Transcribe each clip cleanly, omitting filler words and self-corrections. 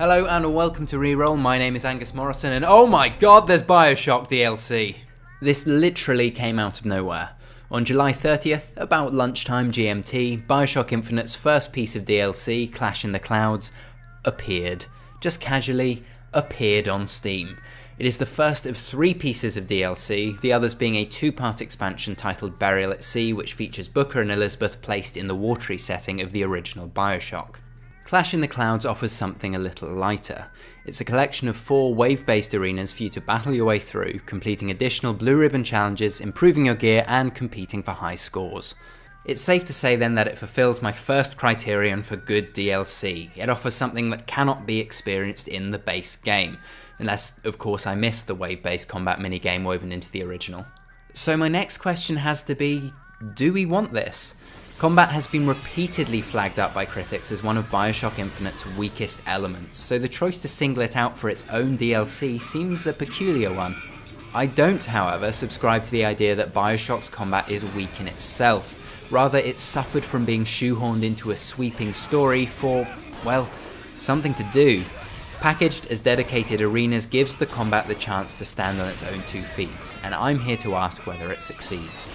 Hello and welcome to Reroll. My name is Angus Morrison and oh my god, there's Bioshock DLC! This literally came out of nowhere. On July 30th, about lunchtime GMT, Bioshock Infinite's first piece of DLC, Clash in the Clouds, appeared. Just casually appeared on Steam. It is the first of 3 pieces of DLC, the others being a 2-part expansion titled Burial at Sea, which features Booker and Elizabeth placed in the watery setting of the original Bioshock. Clash in the Clouds offers something a little lighter. It's a collection of 4 wave-based arenas for you to battle your way through, completing additional blue ribbon challenges, improving your gear, and competing for high scores. It's safe to say then that it fulfills my first criterion for good DLC. It offers something that cannot be experienced in the base game, unless of course I missed the wave-based combat minigame woven into the original. So my next question has to be, do we want this? Combat has been repeatedly flagged up by critics as one of Bioshock Infinite's weakest elements, so the choice to single it out for its own DLC seems a peculiar one. I don't, however, subscribe to the idea that Bioshock's combat is weak in itself. Rather, it suffered from being shoehorned into a sweeping story for, well, something to do. Packaged as dedicated arenas gives the combat the chance to stand on its own 2 feet, and I'm here to ask whether it succeeds.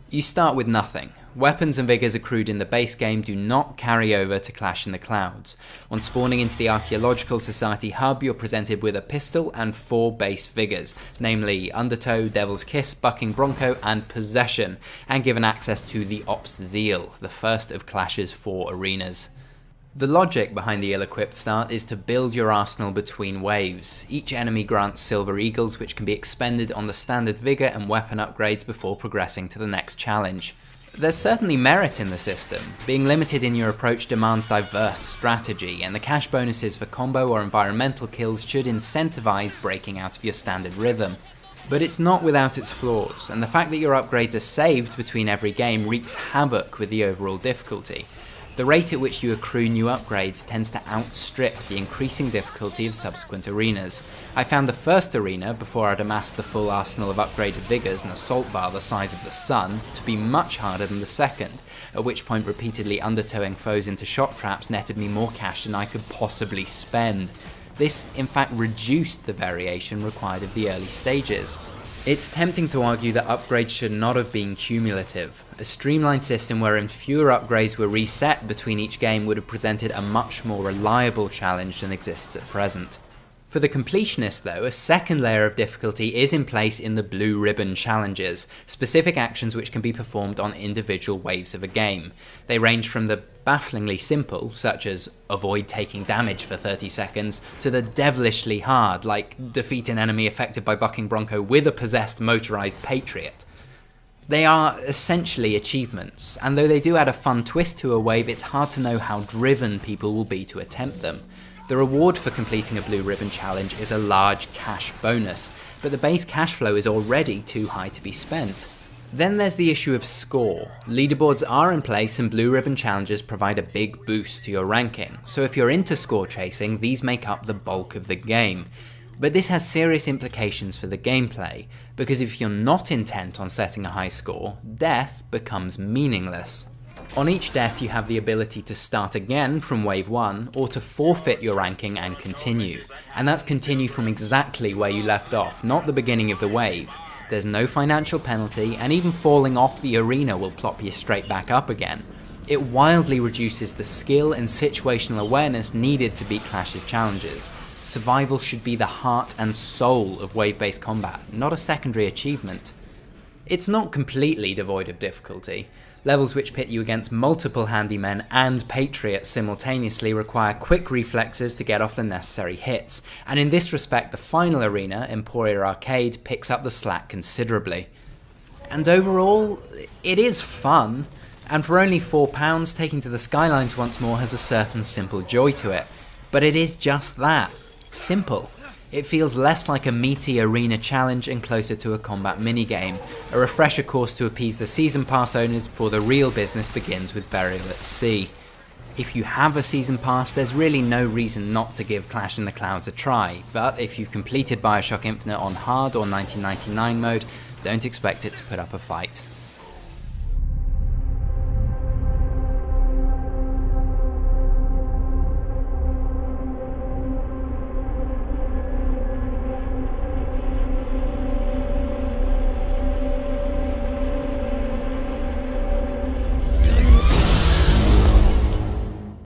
You start with nothing. Weapons and vigors accrued in the base game do not carry over to Clash in the Clouds. On spawning into the Archaeological Society hub, you're presented with a pistol and 4 base vigors, namely Undertow, Devil's Kiss, Bucking Bronco, and Possession, and given access to the Ops Zeal, the first of Clash's 4 arenas. The logic behind the ill-equipped start is to build your arsenal between waves. Each enemy grants Silver Eagles, which can be expended on the standard vigor and weapon upgrades before progressing to the next challenge. There's certainly merit in the system. Being limited in your approach demands diverse strategy, and the cash bonuses for combo or environmental kills should incentivize breaking out of your standard rhythm. But it's not without its flaws, and the fact that your upgrades are saved between every game wreaks havoc with the overall difficulty. The rate at which you accrue new upgrades tends to outstrip the increasing difficulty of subsequent arenas. I found the first arena, before I'd amassed the full arsenal of upgraded vigors and assault bar the size of the sun, to be much harder than the second, at which point repeatedly undertowing foes into shock traps netted me more cash than I could possibly spend. This in fact reduced the variation required of the early stages. It's tempting to argue that upgrades should not have been cumulative. A streamlined system wherein fewer upgrades were reset between each game would have presented a much more reliable challenge than exists at present. For the completionist though, a second layer of difficulty is in place in the blue ribbon challenges, specific actions which can be performed on individual waves of a game. They range from the bafflingly simple, such as avoid taking damage for 30 seconds, to the devilishly hard, like defeat an enemy affected by Bucking Bronco with a possessed motorized Patriot. They are essentially achievements, and though they do add a fun twist to a wave, it's hard to know how driven people will be to attempt them. The reward for completing a blue ribbon challenge is a large cash bonus, but the base cash flow is already too high to be spent. Then there's the issue of score. Leaderboards are in place and blue ribbon challenges provide a big boost to your ranking, so if you're into score chasing, these make up the bulk of the game. But this has serious implications for the gameplay, because if you're not intent on setting a high score, death becomes meaningless. On each death you have the ability to start again from wave 1, or to forfeit your ranking and continue. And that's continue from exactly where you left off, not the beginning of the wave. There's no financial penalty, and even falling off the arena will plop you straight back up again. It wildly reduces the skill and situational awareness needed to beat Clash's challenges. Survival should be the heart and soul of wave-based combat, not a secondary achievement. It's not completely devoid of difficulty. Levels which pit you against multiple handymen and patriots simultaneously require quick reflexes to get off the necessary hits, and in this respect the final arena, Emporia Arcade, picks up the slack considerably. And overall, it is fun, and for only £4, taking to the skylines once more has a certain simple joy to it. But it is just that, simple. It feels less like a meaty arena challenge and closer to a combat minigame, a refresher course to appease the season pass owners before the real business begins with Burial at Sea. If you have a season pass, there's really no reason not to give Clash in the Clouds a try, but if you've completed Bioshock Infinite on hard or 1999 mode, don't expect it to put up a fight.